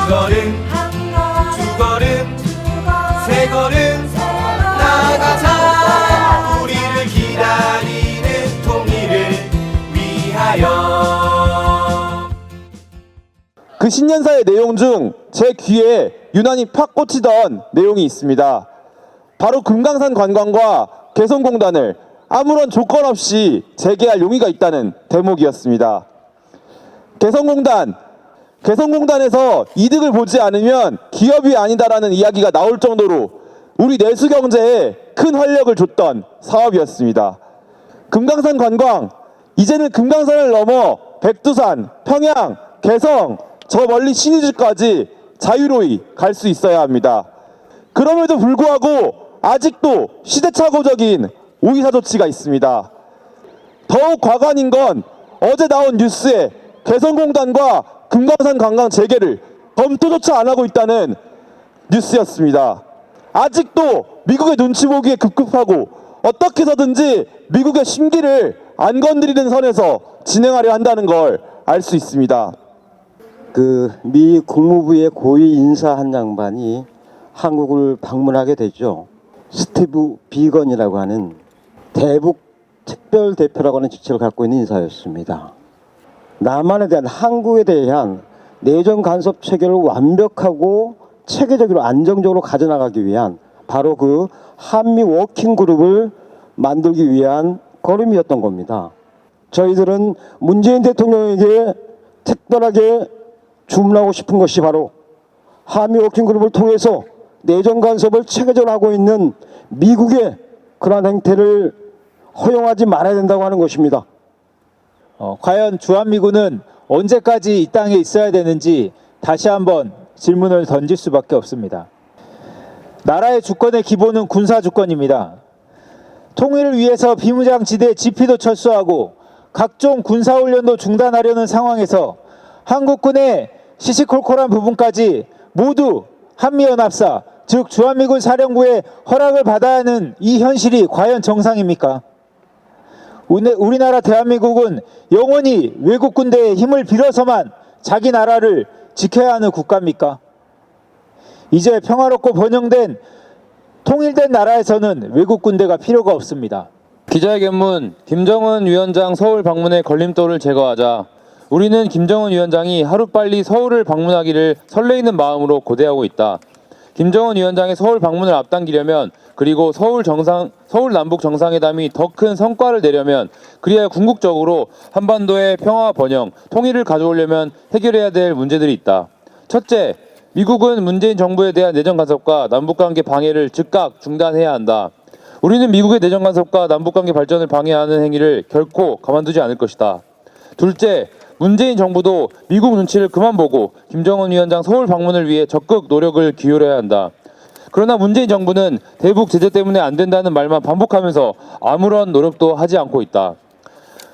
걸음 두 걸음 세 걸음 나가자. 우리를 기다리는 통일을 위하여. 그 신년사의 내용 중 제 귀에 유난히 팍 꽂히던 내용이 있습니다. 바로 금강산 관광과 개성공단을 아무런 조건 없이 재개할 용의가 있다는 대목이었습니다. 개성공단에서 이득을 보지 않으면 기업이 아니다라는 이야기가 나올 정도로 우리 내수 경제에 큰 활력을 줬던 사업이었습니다. 금강산 관광, 이제는 금강산을 넘어 백두산, 평양, 개성, 저 멀리 신의주까지 자유로이 갈 수 있어야 합니다. 그럼에도 불구하고 아직도 시대착오적인 오이사 조치가 있습니다. 더욱 과관인 건 어제 나온 뉴스에 개성공단과 금강산 관광 재개를 검토조차 안 하고 있다는 뉴스였습니다. 아직도 미국의 눈치 보기에 급급하고 어떻게 해서든지 미국의 심기를 안 건드리는 선에서 진행하려 한다는 걸 알 수 있습니다. 미 국무부의 고위 인사 한 양반이 한국을 방문하게 되죠. 스티브 비건이라고 하는 대북 특별 대표라고 하는 직책을 갖고 있는 인사였습니다. 남한에 대한, 한국에 대한 내정 간섭 체계를 완벽하고 체계적으로 안정적으로 가져나가기 위한 바로 그 한미 워킹 그룹을 만들기 위한 걸음이었던 겁니다. 저희들은 문재인 대통령에게 특별하게 주문하고 싶은 것이 바로 한미 워킹 그룹을 통해서 내정 간섭을 체계적으로 하고 있는 미국의 그러한 행태를 허용하지 말아야 된다고 하는 것입니다. 과연 주한미군은 언제까지 이 땅에 있어야 되는지 다시 한번 질문을 던질 수밖에 없습니다. 나라의 주권의 기본은 군사주권입니다. 통일을 위해서 비무장지대 지피도 철수하고 각종 군사훈련도 중단하려는 상황에서 한국군의 시시콜콜한 부분까지 모두 한미연합사, 즉 주한미군 사령부의 허락을 받아야 하는 이 현실이 과연 정상입니까? 우리나라 대한민국은 영원히 외국 군대의 힘을 빌어서만 자기 나라를 지켜야 하는 국가입니까? 이제 평화롭고 번영된 통일된 나라에서는 외국 군대가 필요가 없습니다. 기자회견문 김정은 위원장 서울 방문의 걸림돌을 제거하자. 우리는 김정은 위원장이 하루빨리 서울을 방문하기를 설레이는 마음으로 고대하고 있다. 김정은 위원장의 서울 방문을 앞당기려면, 그리고 서울 남북 정상회담이 더 큰 성과를 내려면, 그리하여 궁극적으로 한반도의 평화와 번영, 통일을 가져오려면 해결해야 될 문제들이 있다. 첫째, 미국은 문재인 정부에 대한 내정 간섭과 남북관계 방해를 즉각 중단해야 한다. 우리는 미국의 내정 간섭과 남북관계 발전을 방해하는 행위를 결코 가만두지 않을 것이다. 둘째, 문재인 정부도 미국 눈치를 그만 보고 김정은 위원장 서울 방문을 위해 적극 노력을 기울여야 한다. 그러나 문재인 정부는 대북 제재 때문에 안 된다는 말만 반복하면서 아무런 노력도 하지 않고 있다.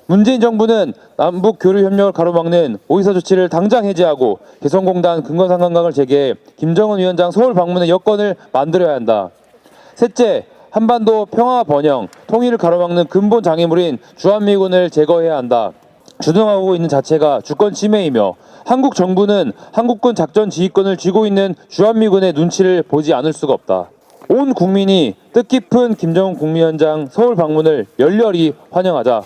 문재인 정부는 남북 교류 협력을 가로막는 오이사 조치를 당장 해제하고 개성공단 금강산 관광을 재개해 김정은 위원장 서울 방문의 여건을 만들어야 한다. 셋째, 한반도 평화 번영, 통일을 가로막는 근본 장애물인 주한미군을 제거해야 한다. 주둔하고 있는 자체가 주권 침해이며 한국 정부는 한국군 작전 지휘권을 쥐고 있는 주한미군의 눈치를 보지 않을 수가 없다. 온 국민이 뜻깊은 김정은 국무위원장 서울 방문을 열렬히 환영하자.